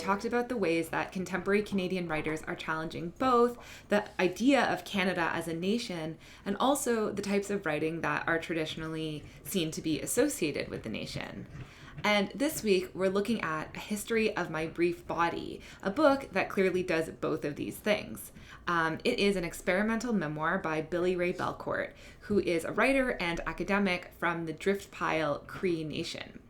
talked about the ways that contemporary Canadian writers are challenging both the idea of Canada as a nation and also the types of writing that are traditionally seen to be associated with the nation. And this week, we're looking at A History of My Brief Body, a book that clearly does both of these things. It is an experimental memoir by Billy Ray Belcourt, who is a writer and academic from the Driftpile Cree Nation.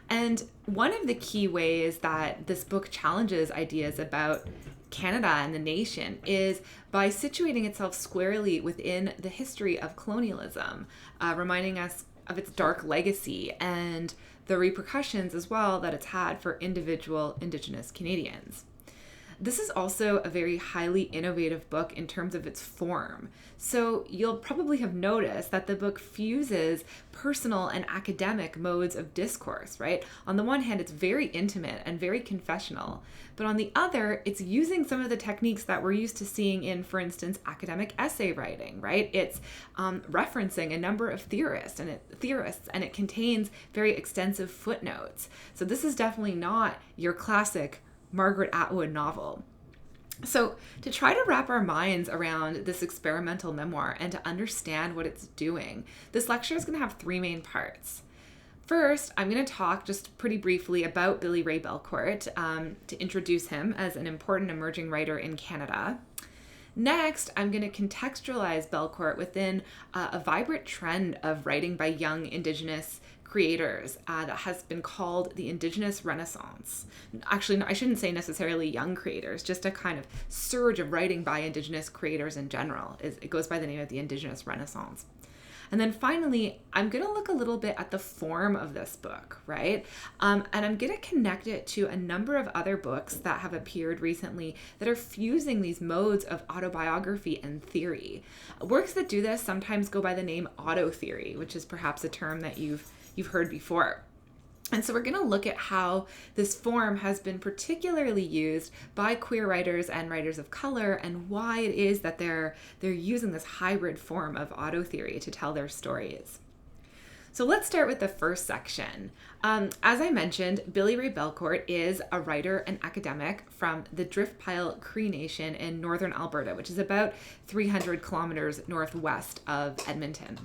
And one of the key ways that this book challenges ideas about Canada and the nation is by situating itself squarely within the history of colonialism, reminding us of its dark legacy and the repercussions as well that it's had for individual Indigenous Canadians. This is also a very highly innovative book in terms of its form. So you'll probably have noticed that the book fuses personal and academic modes of discourse, right? On the one hand, it's very intimate and very confessional, but on the other, it's using some of the techniques that we're used to seeing in, for instance, academic essay writing, right? It's referencing a number of theorists, and it contains very extensive footnotes. So this is definitely not your classic Margaret Atwood novel. So to try to wrap our minds around this experimental memoir and to understand what it's doing, this lecture is going to have three main parts. First, I'm going to talk just pretty briefly about Billy Ray Belcourt to introduce him as an important emerging writer in Canada. Next, I'm going to contextualize Belcourt within a vibrant trend of writing by young Indigenous creators that has been called the Indigenous Renaissance. Actually, I shouldn't say necessarily young creators, just a kind of surge of writing by Indigenous creators in general. It goes by the name of the Indigenous Renaissance. And then finally, I'm going to look a little bit at the form of this book, right? And I'm going to connect it to a number of other books that have appeared recently that are fusing these modes of autobiography and theory. Works that do this sometimes go by the name auto theory, which is perhaps a term that you've heard before. And so we're going to look at how this form has been particularly used by queer writers and writers of color, and why it is that they're using this hybrid form of auto theory to tell their stories. So let's start with the first section. As I mentioned, Billy Ray Belcourt is a writer and academic from the Driftpile Cree Nation in northern Alberta, which is about 300 kilometers northwest of Edmonton.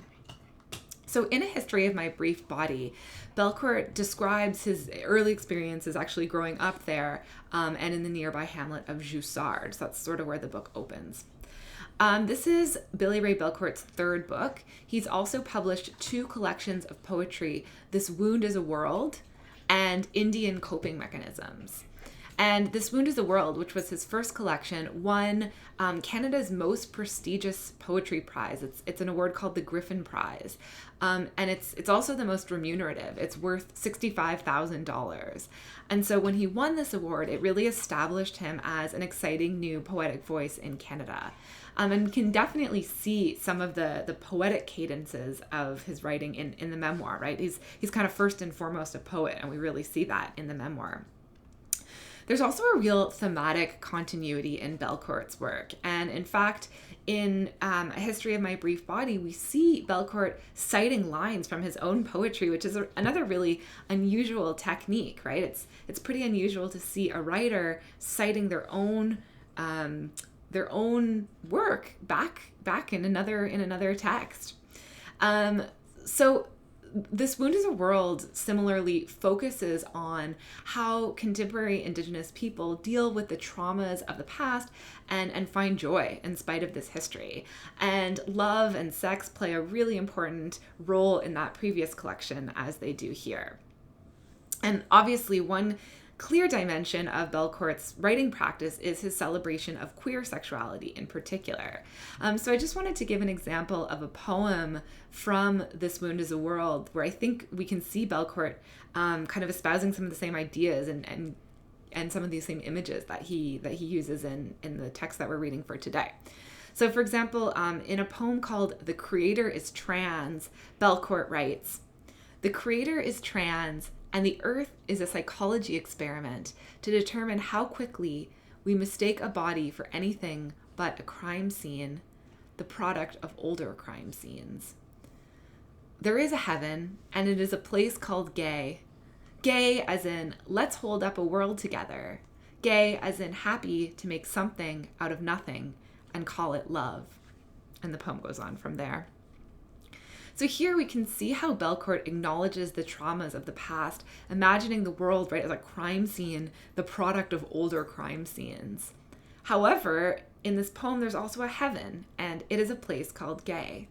So in A History of My Brief Body, Belcourt describes his early experiences actually growing up there and in the nearby hamlet of Joussard. So that's sort of where the book opens. This is Billy Ray Belcourt's third book. He's also published two collections of poetry, This Wound is a World and Indian Coping Mechanisms. And This Wound is a World, which was his first collection, won Canada's most prestigious poetry prize. It's an award called the Griffin Prize. And it's also the most remunerative. It's worth $65,000. And so when he won this award, it really established him as an exciting new poetic voice in Canada. And can definitely see some of the poetic cadences of his writing in the memoir, right? He's kind of first and foremost a poet, and we really see that in the memoir. There's also a real thematic continuity in Belcourt's work. And in fact, in A History of My Brief Body, we see Belcourt citing lines from his own poetry, which is another really unusual technique, right? It's pretty unusual to see a writer citing their own work back in another text. So This Wound is a World similarly focuses on how contemporary Indigenous people deal with the traumas of the past and find joy in spite of this history. And love and sex play a really important role in that previous collection as they do here. And obviously one clear dimension of Belcourt's writing practice is his celebration of queer sexuality in particular. So I just wanted to give an example of a poem from This Wound is a World where I think we can see Belcourt kind of espousing some of the same ideas and some of these same images that he uses in the text that we're reading for today. So for example, in a poem called The Creator is Trans, Belcourt writes, "The Creator is trans, and the earth is a psychology experiment to determine how quickly we mistake a body for anything but a crime scene, the product of older crime scenes. There is a heaven, and it is a place called gay. Gay as in, let's hold up a world together. Gay as in happy to make something out of nothing and call it love. And the poem goes on from there. So here we can see how Belcourt acknowledges the traumas of the past, imagining the world, right, as a crime scene, the product of older crime scenes. However, in this poem, there's also a heaven, and it is a place called Gay.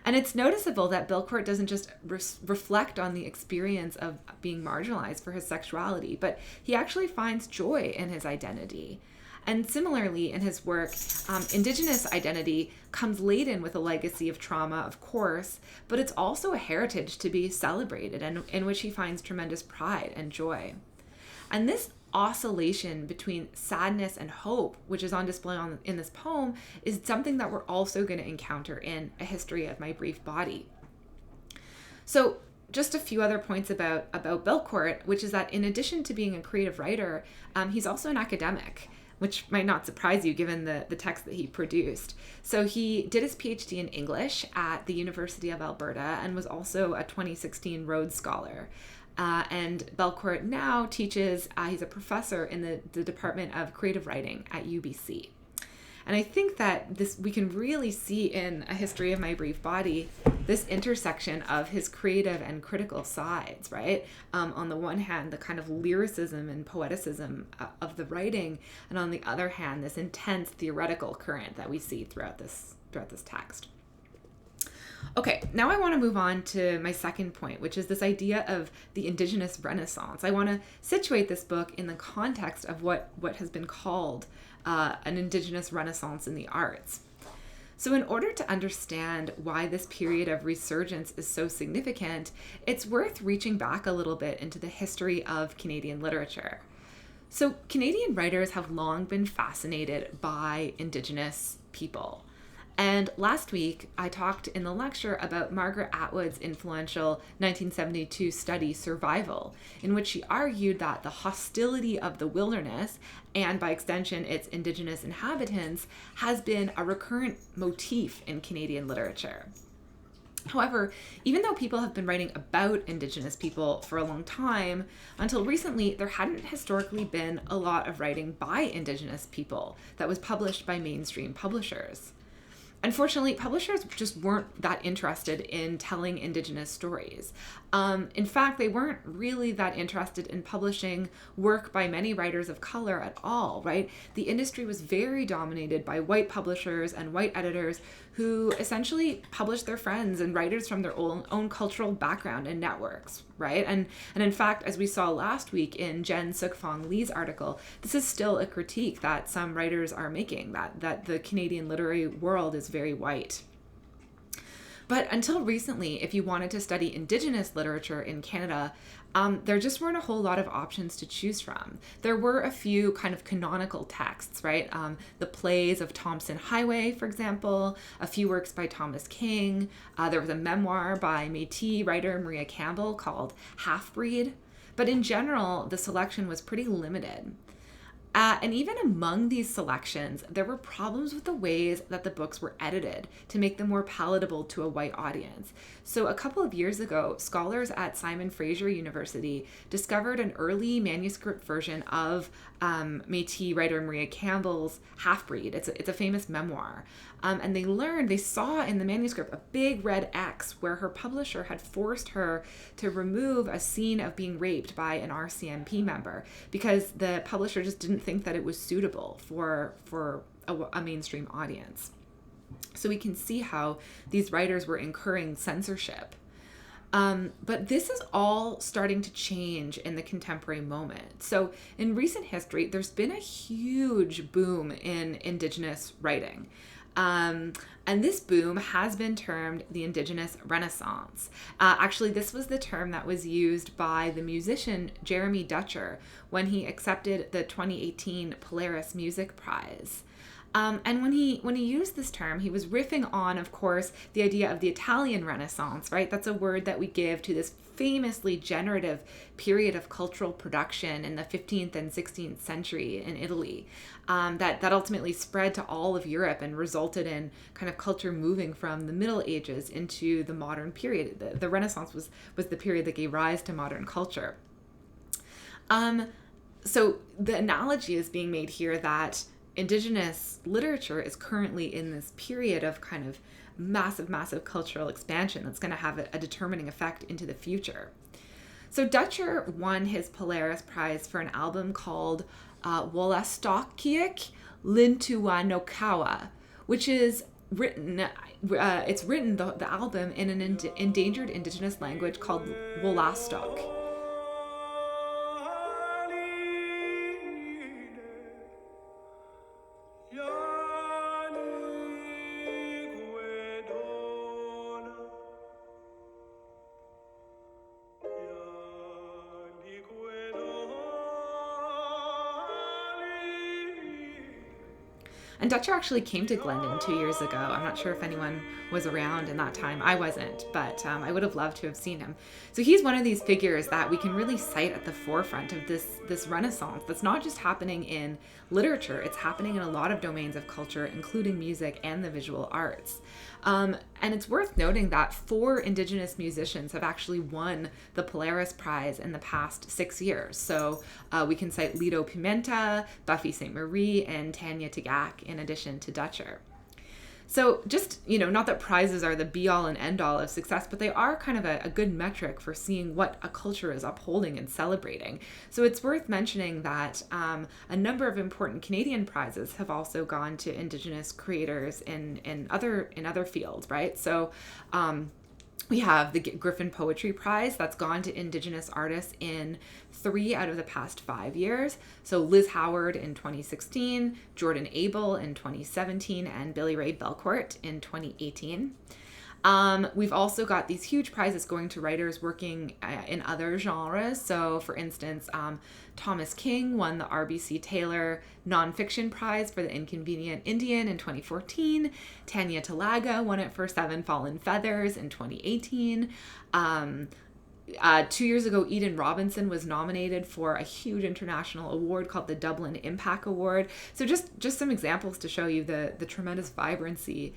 And it's noticeable that Belcourt doesn't just reflect on the experience of being marginalized for his sexuality, but he actually finds joy in his identity. And similarly, in his work, Indigenous identity comes laden with a legacy of trauma, of course, but it's also a heritage to be celebrated and in which he finds tremendous pride and joy. And this oscillation between sadness and hope, which is on display in this poem, is something that we're also going to encounter in A History of My Brief Body. So just a few other points about Belcourt, which is that in addition to being a creative writer, he's also an academic, which might not surprise you given the text that he produced. So he did his PhD in English at the University of Alberta and was also a 2016 Rhodes Scholar. And Belcourt now teaches, he's a professor in the Department of Creative Writing at UBC. And I think that we can really see in A History of My Brief Body this intersection of his creative and critical sides, right? On the one hand, the kind of lyricism and poeticism of the writing, and on the other hand, this intense theoretical current that we see throughout this text. Okay, now I want to move on to my second point, which is this idea of the Indigenous Renaissance. I want to situate this book in the context of what has been called an Indigenous Renaissance in the arts. So in order to understand why this period of resurgence is so significant, it's worth reaching back a little bit into the history of Canadian literature. So Canadian writers have long been fascinated by Indigenous people. And last week, I talked in the lecture about Margaret Atwood's influential 1972 study, Survival, in which she argued that the hostility of the wilderness, and by extension its Indigenous inhabitants, has been a recurrent motif in Canadian literature. However, even though people have been writing about Indigenous people for a long time, until recently, there hadn't historically been a lot of writing by Indigenous people that was published by mainstream publishers. Unfortunately, publishers just weren't that interested in telling Indigenous stories. In fact, they weren't really that interested in publishing work by many writers of color at all, right? The industry was very dominated by white publishers and white editors who essentially published their friends and writers from their own cultural background and networks, right? And in fact, as we saw last week in Jen Suk-Fong Lee's article, this is still a critique that some writers are making, that the Canadian literary world is very white. But until recently, if you wanted to study Indigenous literature in Canada, there just weren't a whole lot of options to choose from. There were a few kind of canonical texts, right? The plays of Thompson Highway, for example, a few works by Thomas King. There was a memoir by Métis writer Maria Campbell called Half-Breed. But in general, the selection was pretty limited. And even among these selections, there were problems with the ways that the books were edited to make them more palatable to a white audience. So a couple of years ago, scholars at Simon Fraser University discovered an early manuscript version of Métis writer Maria Campbell's Half-Breed. It's a famous memoir. And they saw in the manuscript a big red X where her publisher had forced her to remove a scene of being raped by an RCMP member because the publisher just didn't think that it was suitable for a mainstream audience. So we can see how these writers were incurring censorship. But this is all starting to change in the contemporary moment. So in recent history, there's been a huge boom in Indigenous writing. And this boom has been termed the Indigenous Renaissance. Actually, this was the term that was used by the musician Jeremy Dutcher when he accepted the 2018 Polaris Music Prize. And when he used this term, he was riffing on, of course, the idea of the Italian Renaissance, right? That's a word that we give to this famously generative period of cultural production in the 15th and 16th century in Italy, that ultimately spread to all of Europe and resulted in kind of culture moving from the Middle Ages into the modern period. The Renaissance was the period that gave rise to modern culture. So the analogy is being made here that Indigenous literature is currently in this period of kind of massive cultural expansion that's going to have a determining effect into the future. So Dutcher won his Polaris Prize for an album called Wolastoqiyik Lintuanokawa, which is written, the album in an endangered Indigenous language called Wolastoq. And Dutcher actually came to Glendon 2 years ago. I'm not sure if anyone was around in that time. I wasn't, but I would have loved to have seen him. So he's one of these figures that we can really cite at the forefront of this renaissance that's not just happening in literature, it's happening in a lot of domains of culture, including music and the visual arts. And it's worth noting that 4 Indigenous musicians have actually won the Polaris Prize in the past 6 years. So we can cite Lido Pimenta, Buffy St. Marie, and Tanya Tagaq in addition to Dutcher. So just, not that prizes are the be-all and end-all of success, but they are kind of a good metric for seeing what a culture is upholding and celebrating. So it's worth mentioning that a number of important Canadian prizes have also gone to Indigenous creators in other fields, right? So we have the Griffin Poetry Prize that's gone to Indigenous artists in 3 out of the past 5 years. So Liz Howard in 2016, Jordan Abel in 2017, and Billy Ray Belcourt in 2018. We've also got these huge prizes going to writers working in other genres. So, for instance, Thomas King won the RBC Taylor Nonfiction Prize for The Inconvenient Indian in 2014. Tanya Talaga won it for 7 Fallen Feathers in 2018. 2 years ago, Eden Robinson was nominated for a huge international award called the Dublin Impact Award. So just some examples to show you the tremendous vibrancy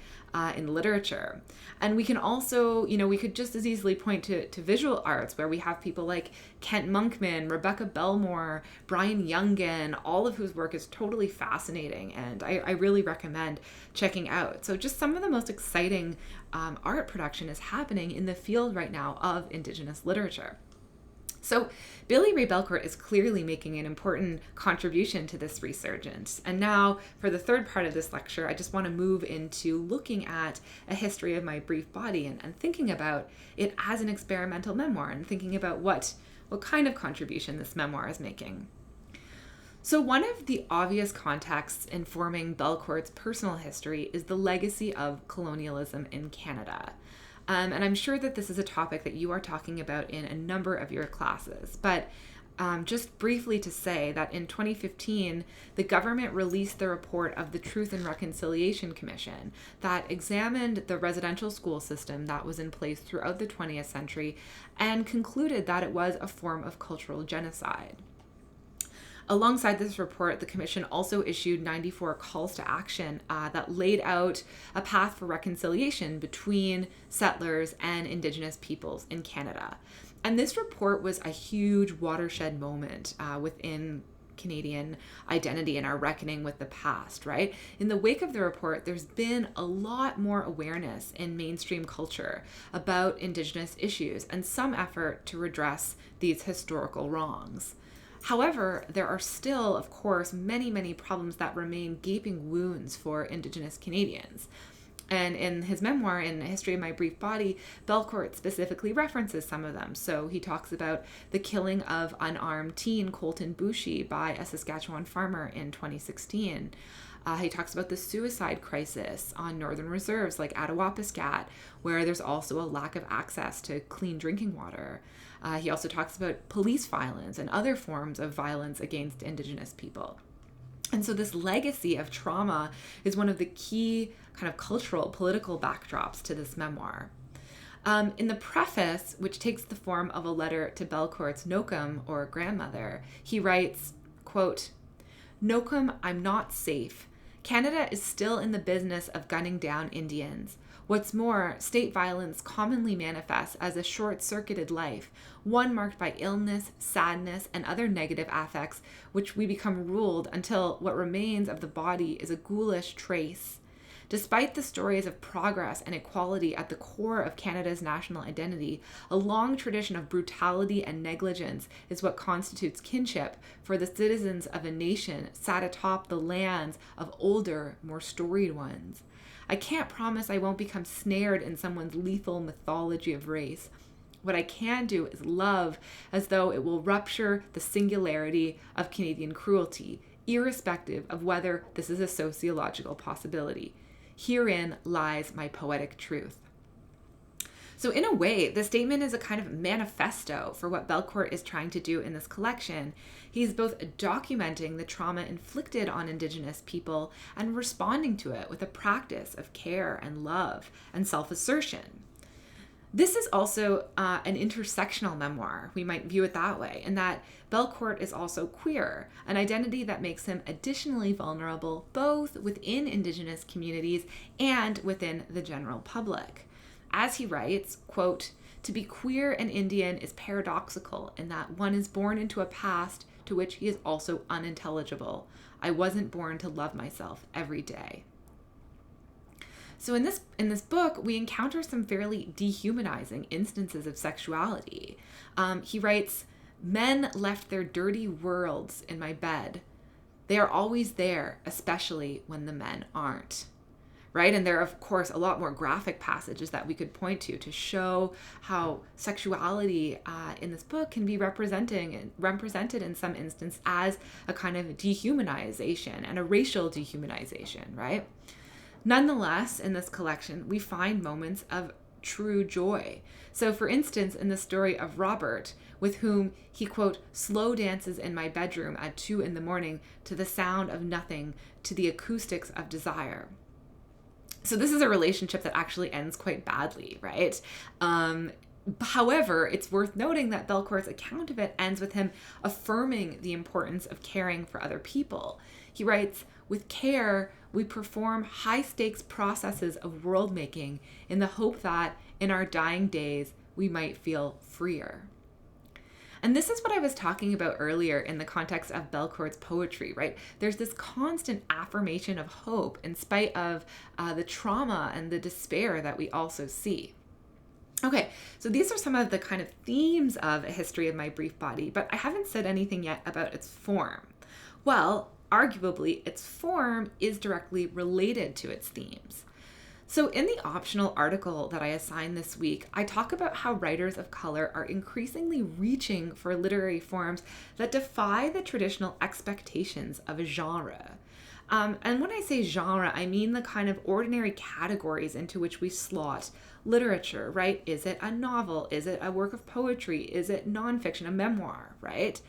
in literature. And we can also, we could just as easily point to visual arts where we have people like Kent Monkman, Rebecca Belmore, Brian Youngin, all of whose work is totally fascinating and I really recommend checking out. So just some of the most exciting art production is happening in the field right now of Indigenous literature. So Billy Ray Belcourt is clearly making an important contribution to this resurgence. And now for the third part of this lecture, I just want to move into looking at a history of my brief body and thinking about it as an experimental memoir and thinking about what kind of contribution this memoir is making. So one of the obvious contexts informing Belcourt's personal history is the legacy of colonialism in Canada. And I'm sure that this is a topic that you are talking about in a number of your classes. But just briefly to say that in 2015, the government released the report of the Truth and Reconciliation Commission that examined the residential school system that was in place throughout the 20th century and concluded that it was a form of cultural genocide. Alongside this report, the Commission also issued 94 calls to action that laid out a path for reconciliation between settlers and Indigenous peoples in Canada. And this report was a huge watershed moment within Canadian identity and our reckoning with the past, right? In the wake of the report, there's been a lot more awareness in mainstream culture about Indigenous issues and some effort to redress these historical wrongs. However, there are still, of course, many problems that remain gaping wounds for Indigenous Canadians. And in his memoir, in A History of My Brief Body, Belcourt specifically references some of them. So he talks about the killing of unarmed teen Colton Boushie by a Saskatchewan farmer in 2016. He talks about the suicide crisis on northern reserves like Attawapiskat, where there's also a lack of access to clean drinking water. He also talks about police violence and other forms of violence against Indigenous people. And so this legacy of trauma is one of the key kind of cultural, political backdrops to this memoir. In the preface, which takes the form of a letter to Belcourt's Nokum, or grandmother, he writes, quote, "Nokum, I'm not safe. Canada is still in the business of gunning down Indians. What's more, state violence commonly manifests as a short-circuited life, one marked by illness, sadness, and other negative affects, which we become ruled until what remains of the body is a ghoulish trace. Despite the stories of progress and equality at the core of Canada's national identity, a long tradition of brutality and negligence is what constitutes kinship for the citizens of a nation sat atop the lands of older, more storied ones. I can't promise I won't become snared in someone's lethal mythology of race. What I can do is love as though it will rupture the singularity of Canadian cruelty, irrespective of whether this is a sociological possibility. Herein lies my poetic truth. So in a way, the statement is a kind of manifesto for what Belcourt is trying to do in this collection. He's both documenting the trauma inflicted on Indigenous people and responding to it with a practice of care and love and self-assertion. This is also an intersectional memoir, we might view it that way, in that Belcourt is also queer, an identity that makes him additionally vulnerable both within Indigenous communities and within the general public. As he writes, quote, "To be queer and Indian is paradoxical in that one is born into a past to which he is also unintelligible. I wasn't born to love myself every day." So in this book, we encounter some fairly dehumanizing instances of sexuality. He writes, "Men left their dirty worlds in my bed. They are always there, especially when the men aren't." Right? And there are, of course, a lot more graphic passages that we could point to show how sexuality in this book can be represented in some instance as a kind of dehumanization and a racial dehumanization, right? Nonetheless, in this collection, we find moments of true joy. So, for instance, in the story of Robert, with whom he, quote, "slow dances in my bedroom at 2 a.m. to the sound of nothing, to the acoustics of desire." So this is a relationship that actually ends quite badly, right? However, it's worth noting that Belcourt's account of it ends with him affirming the importance of caring for other people. He writes, "With care, we perform high-stakes processes of world-making in the hope that, in our dying days, we might feel freer." And this is what I was talking about earlier in the context of Belcourt's poetry, right? There's this constant affirmation of hope in spite of the trauma and the despair that we also see. Okay, so these are some of the kind of themes of A History of My Brief Body, but I haven't said anything yet about its form. Well, arguably, its form is directly related to its themes. So in the optional article that I assigned this week, I talk about how writers of color are increasingly reaching for literary forms that defy the traditional expectations of a genre. And when I say genre, I mean the kind of ordinary categories into which we slot literature, right? Is it a novel? Is it a work of poetry? Is it nonfiction, a memoir, right?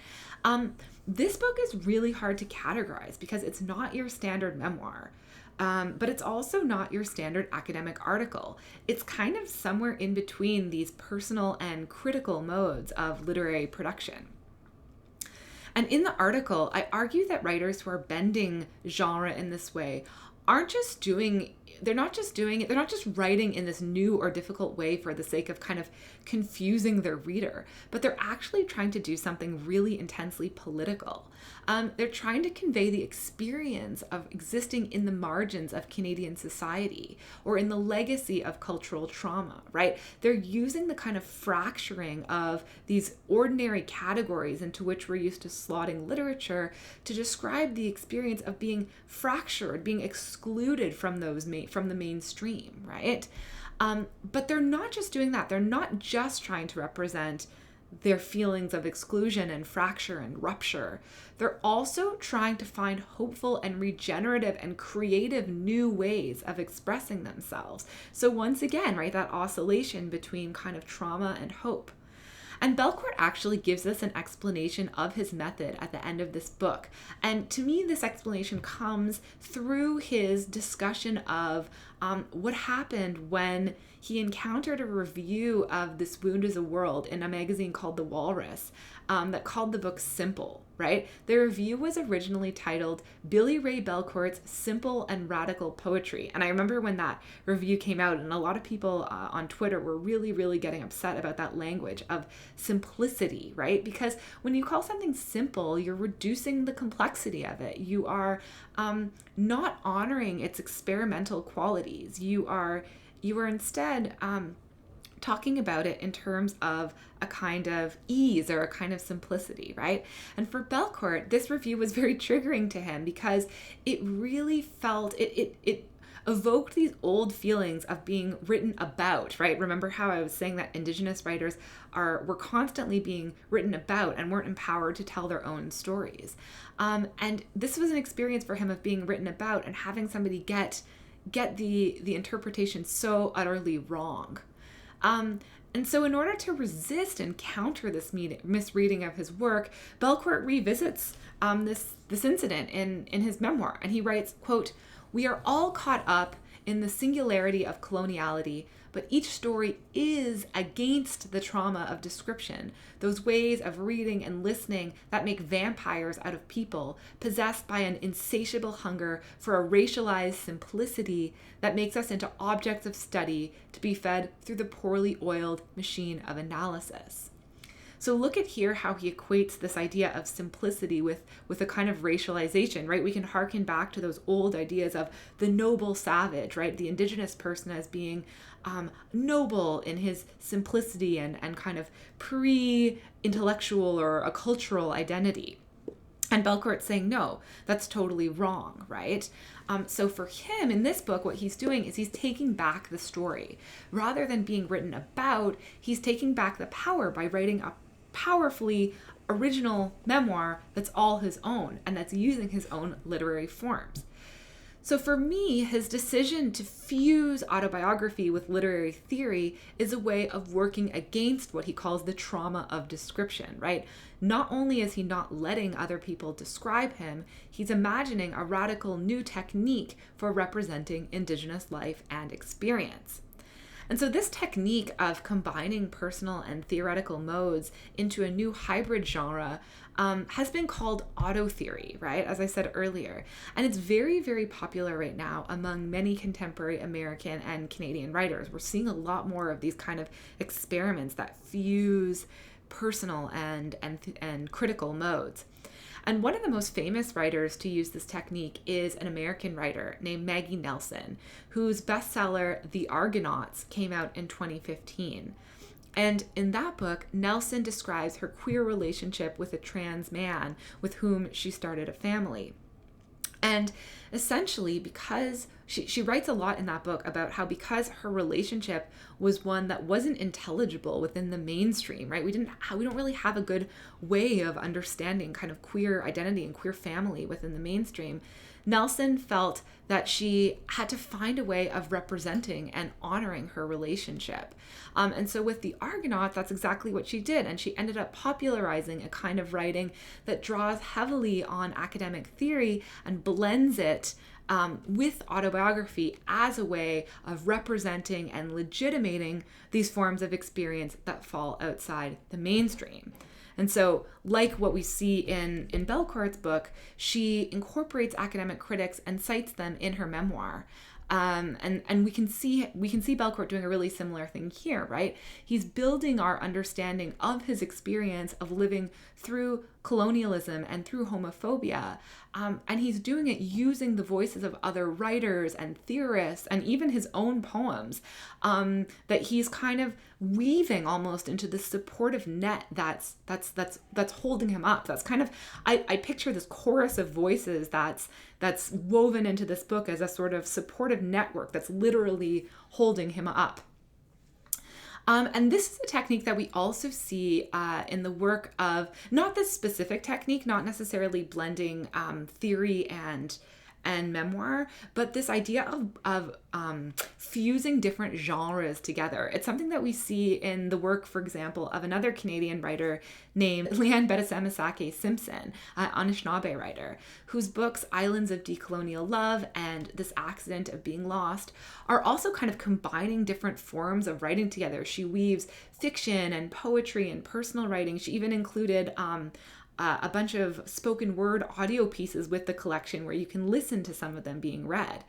This book is really hard to categorize because it's not your standard memoir. But it's also not your standard academic article. It's kind of somewhere in between these personal and critical modes of literary production. And in the article, I argue that writers who are bending genre in this way they're not just writing in this new or difficult way for the sake of kind of confusing their reader, but they're actually trying to do something really intensely political. They're trying to convey the experience of existing in the margins of Canadian society or in the legacy of cultural trauma, right? They're using the kind of fracturing of these ordinary categories into which we're used to slotting literature to describe the experience of being fractured, being excluded from the mainstream, right? But they're not just doing that. They're not just trying to represent their feelings of exclusion and fracture and rupture. They're also trying to find hopeful and regenerative and creative new ways of expressing themselves. So once again, right, that oscillation between kind of trauma and hope. And Belcourt actually gives us an explanation of his method at the end of this book. And to me, this explanation comes through his discussion of what happened when he encountered a review of This Wound is a World in a magazine called The Walrus that called the book simple. right? The review was originally titled Billy Ray Belcourt's Simple and Radical Poetry. And I remember when that review came out, and a lot of people on Twitter were really, really getting upset about that language of simplicity, right? Because when you call something simple, you're reducing the complexity of it. You are not honoring its experimental qualities. You are instead talking about it in terms of a kind of ease or a kind of simplicity, right? And for Belcourt, this review was very triggering to him because it really felt, it evoked these old feelings of being written about, right? Remember how I was saying that Indigenous writers were constantly being written about and weren't empowered to tell their own stories. And this was an experience for him of being written about and having somebody get the interpretation so utterly wrong. And so in order to resist and counter this misreading of his work, Belcourt revisits this incident in his memoir. And he writes, quote, "We are all caught up in the singularity of coloniality, but each story is against the trauma of description, those ways of reading and listening that make vampires out of people, possessed by an insatiable hunger for a racialized simplicity that makes us into objects of study to be fed through the poorly oiled machine of analysis." So look at here how he equates this idea of simplicity with a kind of racialization, right? We can harken back to those old ideas of the noble savage, right? The Indigenous person as being noble in his simplicity and kind of pre-intellectual or a cultural identity. And Belcourt's saying, no, that's totally wrong, right? So for him, in this book, what he's doing is he's taking back the story. Rather than being written about, he's taking back the power by writing a powerfully original memoir that's all his own and that's using his own literary forms. So for me, his decision to fuse autobiography with literary theory is a way of working against what he calls the trauma of description, right? Not only is he not letting other people describe him, he's imagining a radical new technique for representing Indigenous life and experience. And so this technique of combining personal and theoretical modes into a new hybrid genre has been called auto theory, right? As I said earlier. And it's very, very popular right now among many contemporary American and Canadian writers. We're seeing a lot more of these kind of experiments that fuse personal and critical modes. And one of the most famous writers to use this technique is an American writer named Maggie Nelson, whose bestseller, The Argonauts, came out in 2015. And in that book, Nelson describes her queer relationship with a trans man with whom she started a family. And essentially, because she writes a lot in that book about how because her relationship was one that wasn't intelligible within the mainstream, right? We don't really have a good way of understanding kind of queer identity and queer family within the mainstream. Nelson felt that she had to find a way of representing and honoring her relationship. And so with The Argonauts, that's exactly what she did. And she ended up popularizing a kind of writing that draws heavily on academic theory and blends it with autobiography as a way of representing and legitimating these forms of experience that fall outside the mainstream. And so, like what we see in Belcourt's book, she incorporates academic critics and cites them in her memoir. And we can see Belcourt doing a really similar thing here, right? He's building our understanding of his experience of living through colonialism and through homophobia. And he's doing it using the voices of other writers and theorists and even his own poems, that he's kind of weaving almost into this supportive net that's holding him up. That's kind of, I picture this chorus of voices that's woven into this book as a sort of supportive network that's literally holding him up. And this is a technique that we also see in the work of, not this specific technique, not necessarily blending theory and memoir, but this idea of fusing different genres together. It's something that we see in the work, for example, of another Canadian writer named Leanne Bedesemisake Simpson, an Anishinaabe writer, whose books Islands of Decolonial Love and This Accident of Being Lost are also kind of combining different forms of writing together. She weaves fiction and poetry and personal writing. She even included a bunch of spoken word audio pieces with the collection where you can listen to some of them being read.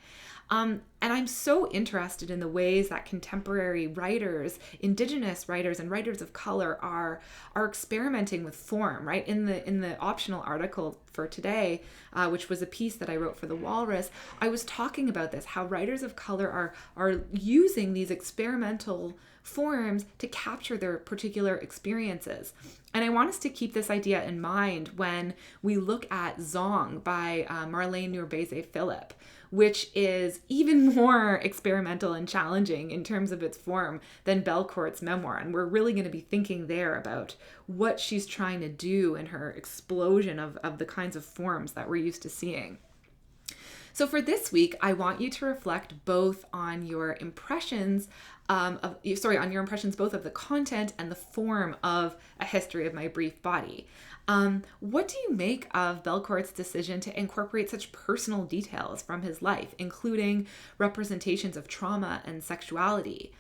And I'm so interested in the ways that contemporary writers, Indigenous writers, and writers of color are experimenting with form. Right, in the optional article for today, which was a piece that I wrote for the Walrus, I was talking about this: how writers of color are using these experimental forms to capture their particular experiences. And I want us to keep this idea in mind when we look at Zong by Marlene Nurbeze Phillip, which is even more experimental and challenging in terms of its form than Belcourt's memoir. And we're really going to be thinking there about what she's trying to do in her explosion of the kinds of forms that we're used to seeing. So for this week, I want you to reflect both on your impressions on your impressions both of the content and the form of A History of My Brief Body. What do you make of Belcourt's decision to incorporate such personal details from his life, including representations of trauma and sexuality?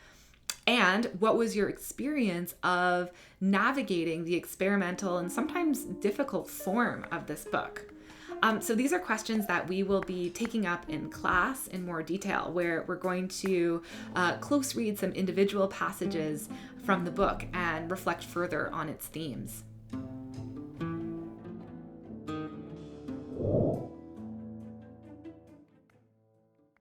And what was your experience of navigating the experimental and sometimes difficult form of this book? So these are questions that we will be taking up in class in more detail, where we're going to close read some individual passages from the book and reflect further on its themes.